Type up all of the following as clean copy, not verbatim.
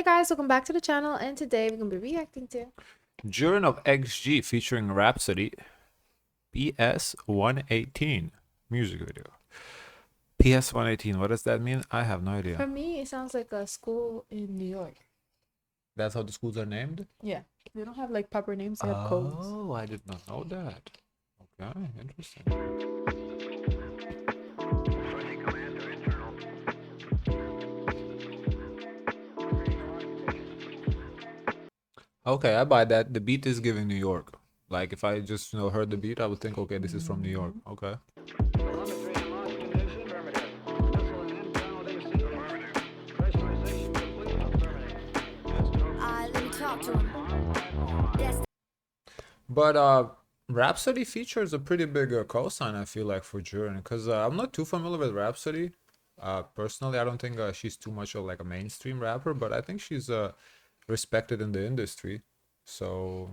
Hey guys, welcome back to the channel, and today we're gonna be reacting to Jiren of XG featuring Rapsody, PS118 music video. PS118, what does that mean? I have no idea. For me, it sounds like a school in New York. That's how the schools are named? Yeah, they don't have like proper names, they have codes. Oh, I did not know that. Okay, interesting. Okay, I buy that. The beat is giving New York. Like if I just heard the beat, I would think, okay, this is from New York. Okay. But Rhapsody features a pretty big cosign, I feel like, for Jiren, because I'm not too familiar with Rhapsody. Personally, I don't think she's too much of like a mainstream rapper, but I think she's respected in the industry. So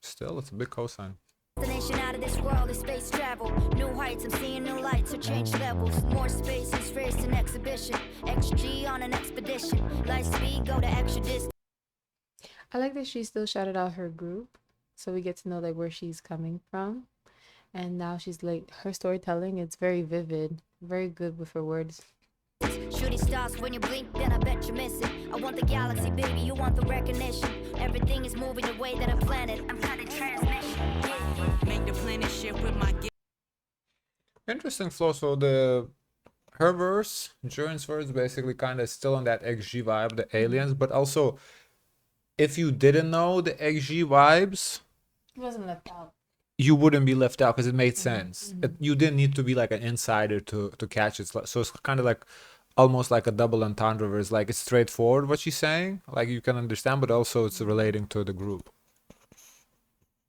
still, it's a big cosign. Destination out of this world is space travel. New heights, I'm seeing new lights, so change levels. More space is raised an exhibition. XG on an expedition. Light speed, go to extra distance. I like that she still shouted out her group, so we get to know like where she's coming from. And now she's like, her storytelling, it's very vivid, very good with her words. Shooting stars, when you blink, then I bet you miss it. I want the galaxy, baby, you want the recognition. Everything is moving the way that I planned it. I'm cutting transmission. Make the planet shift with my gift. Interesting flow. So her verse, Jiren's verse, basically kind of still on that XG vibe, the aliens, but also if you didn't know the XG vibes, It wasn't left out. You wouldn't be left out because it made sense. You didn't need to be like an insider to catch it. So it's kind of like almost like a double entendre where it's like it's straightforward what she's saying, like you can understand, but also it's relating to the group.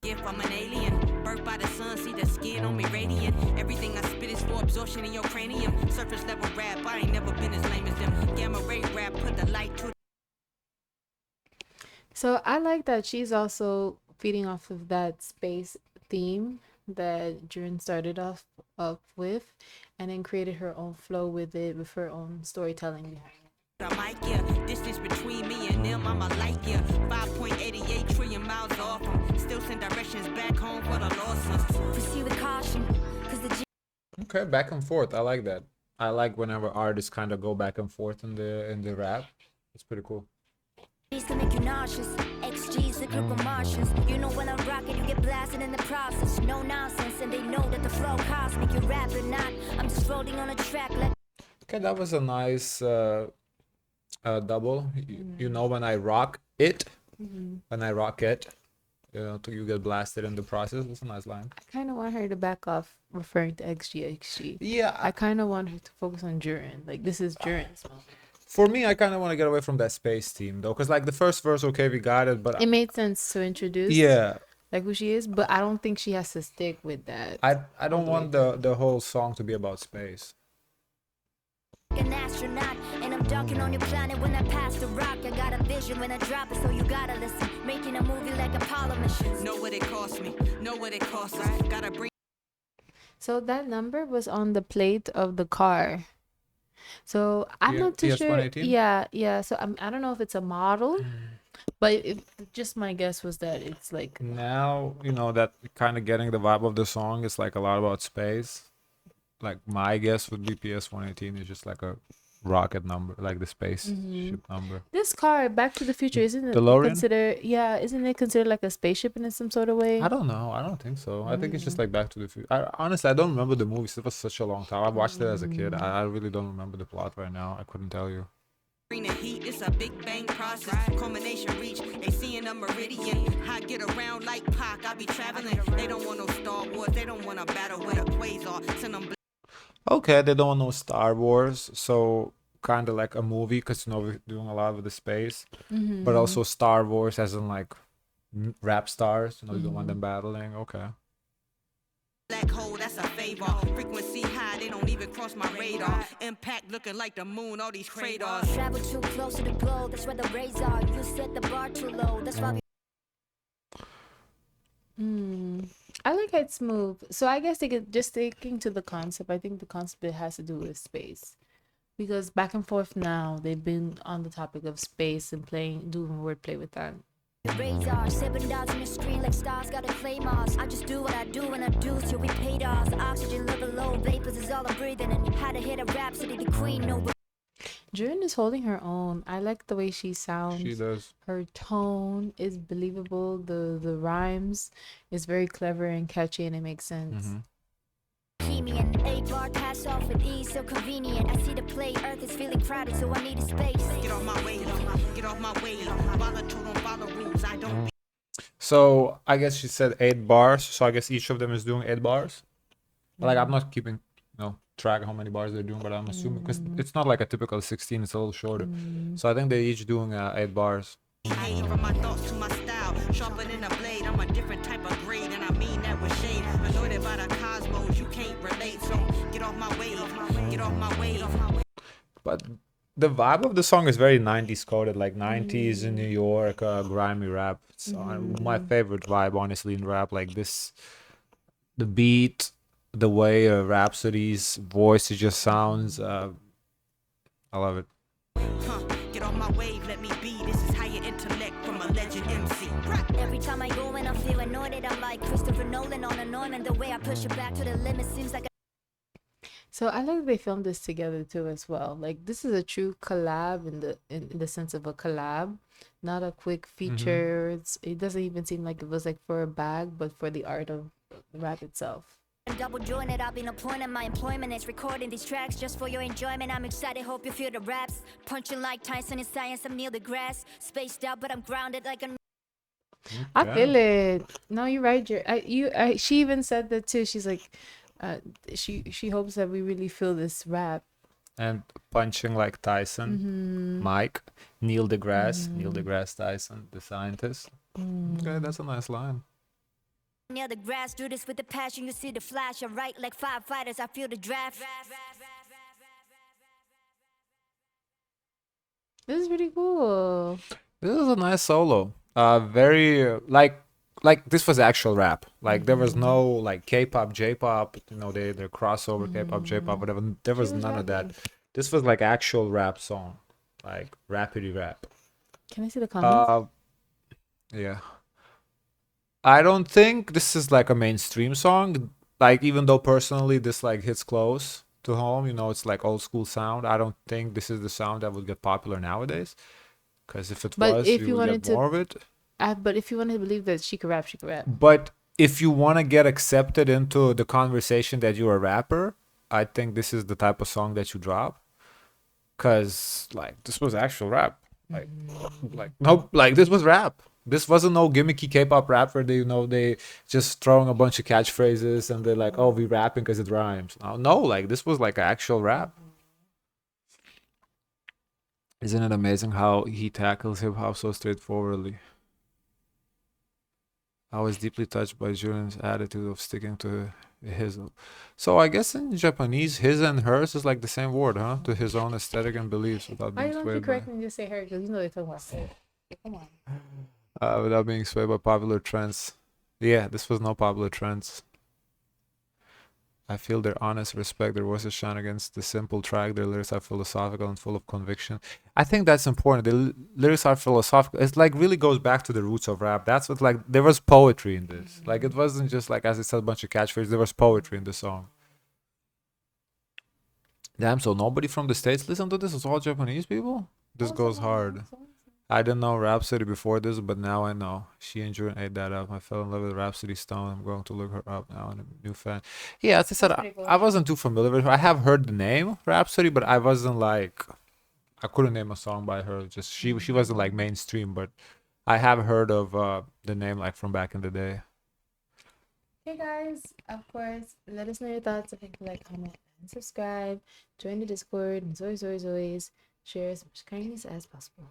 If I'm an alien, birthed by the sun, see the skin on me radiant. Everything I spit is for absorption in your cranium. Surface level rap, I ain't never been as lame as them. Gamma ray rap, put the light to. So I like that she's also feeding off of that space theme that Jiren started off with, and then created her own flow with it, with her own storytelling behind it. I might, yeah, distance between me and them, I'm a light, yeah. 5.88 trillion miles off. Still send directions back home for the losses. Proceed with caution, cause the Okay, back and forth. I like that. I like whenever artists kind of go back and forth in the rap. It's pretty cool. G's can make you nauseous. XG's a group of Martians. You know when I rock it, you get blasted in the process. No nonsense, and they know that the flow cosmic. You rap or not, I'm just floating on a track like. Okay, that was a nice double. You know, when I rock it, when I rock it, you get blasted in the process. That's a nice line. I kind of want her to back off referring to XG. Yeah, I kind of want her to focus on Jiren. Like, this is Jiren's moment. For me, I kind of want to get away from that space theme though, because like the first verse, okay, we got it, but It made sense to introduce like who she is, but I don't think she has to stick with that. I don't want the whole song to be about space. An astronaut, and I'm dunking on your planet when I pass the rock. I got a vision when I drop it, so you gotta listen. Making a movie like Apollo missions. Know what it cost me, know what it costs us. Gotta bring. So that number was on the plate of the car. So I'm not too sure. PS118? Yeah. So I don't know if it's a model, but just my guess was that it's like. Now that kind of getting the vibe of the song is like a lot about space. Like my guess would be PS118 is just like a rocket number, like the space ship number. This car, Back to the Future, isn't it DeLorean? isn't it considered like a spaceship in some sort of way? I don't know. I don't think so. I think it's just like Back to the Future. Honestly, I don't remember the movies. It was such a long time. I watched it as a kid. I really don't remember the plot right now. I couldn't tell you. Bring the heat, it's a big bang process. Culmination reach, they seeing a meridian. I get around like Pac, I be traveling. They don't want no Star Wars, they don't want to battle with a quasar. Send them. Okay, they don't know Star Wars, so kind of like a movie, because we're doing a lot with the space, but also Star Wars as in like rap stars. You don't want them battling. Okay. Black hole, that's a favor. Frequency high, they don't even cross my radar. Impact looking like the moon, all these craters. Travel too close to the globe, that's where the rays are. You set the bar too low, that's why we. I like how it's smooth. So I guess they get just sticking to the concept. I think the concept has to do with space. because back and forth now they've been on the topic of space and doing wordplay with that. Radar, 7 dots on the screen like stars gotta claim us. I just do what I do and I do till we paid off. Oxygen level low, vapors is all I'm breathing, and had to hit a rhapsody, the queen, no. Jiren is holding her own. I like the way she sounds. She does. Her tone is believable. The rhymes is very clever and catchy, and it makes sense. Bohemian, 8-bar pass off with ease, so convenient. I see the play, Earth is feeling crowded, so I need a space. Get off my way, get off my way. Volatile, don't follow rules, I don't. So I guess she said 8 bars. So I guess each of them is doing 8 bars. Like I'm not keeping, track of how many bars they're doing, but I'm assuming because it's not like a typical 16, it's a little shorter. So I think they're each doing 8 bars. From my thoughts to my style, sharper than a blade. I'm a different type of grade, and I mean that with shade. Anointed by the cosmos, you can't relate. So get off my way, get off my way. But the vibe of the song is very 90s coded, like 90s in New York, grimy rap. It's my favorite vibe, honestly, in rap. Like this, the beat, the way Rhapsody's voice, it just sounds. I love it. Get off my wave, let me be. This is higher intellect from a legend MC. Every time I go and I feel anointed, I'm like Christopher Nolan on a Norman. The way I push it back to the limit seems like So I like they filmed this together too as well. Like this is a true collab in the sense of a collab, not a quick feature. It doesn't even seem like it was like for a bag, but for the art of rap itself. double jointed. I've been appointed. My employment is recording these tracks just for your enjoyment. I'm excited, hope you feel the raps. Punching like Tyson in science, I'm Neil deGrasse. Spaced out, but I'm grounded like a. I feel it. No, you're right. She even said that too. She's like, she hopes that we really feel this rap. And punching like Tyson, Mike, Neil deGrasse Tyson, the scientist. Okay, that's a nice line. Near the grass, do this with the passion. You see the flash. I write like firefighters. I feel the draft. This is pretty cool. This is a nice solo. Very like this was actual rap. Like there was no like K-pop, J-pop. They're crossover K-pop, J-pop, whatever. There was none of that. This was like actual rap song, like rapidy rap. Can I see the comments? Yeah. I don't think this is like a mainstream song. Like even though personally this like hits close to home, it's like old school sound. I don't think this is the sound that would get popular nowadays. Because if it was, you would get more of it. But if you want to believe that she could rap, she could rap. But if you want to get accepted into the conversation that you're a rapper, I think this is the type of song that you drop. Because like this was actual rap. Like this was rap. This wasn't no gimmicky K-pop rap where they just throwing a bunch of catchphrases and they're like, oh, we rapping because it rhymes. No, like this was like actual rap. Isn't it amazing how he tackles hip hop so straightforwardly? I was deeply touched by Jiren's attitude of sticking to his. So I guess in Japanese, his and hers is like the same word, huh? To his own aesthetic and beliefs without Why being don't you swayed correct me and just say her? Because they're talking about her. Come on. Without being swayed by popular trends. Yeah, this was no popular trends. I feel their honest respect, their voices shine against the simple track, their lyrics are philosophical and full of conviction. I think that's important. The lyrics are philosophical. It's like really goes back to the roots of rap. That's what like there was poetry in this. Like it wasn't just like as I said a bunch of catchphrases, there was poetry in the song. Damn, so nobody from the States listened to this? It's all Japanese people? This goes hard. I didn't know Rhapsody before this, but now I know. She and Jiren ate that up. I fell in love with Rhapsody Stone. I'm going to look her up now. I'm a new fan. Yeah, as I said, I wasn't too familiar with her. I have heard the name Rhapsody, but I wasn't like... I couldn't name a song by her. Just she wasn't like mainstream, but I have heard of the name like from back in the day. Hey guys, of course, let us know your thoughts. If you can like, comment, and subscribe. Join the Discord. And always, share as much kindness as possible.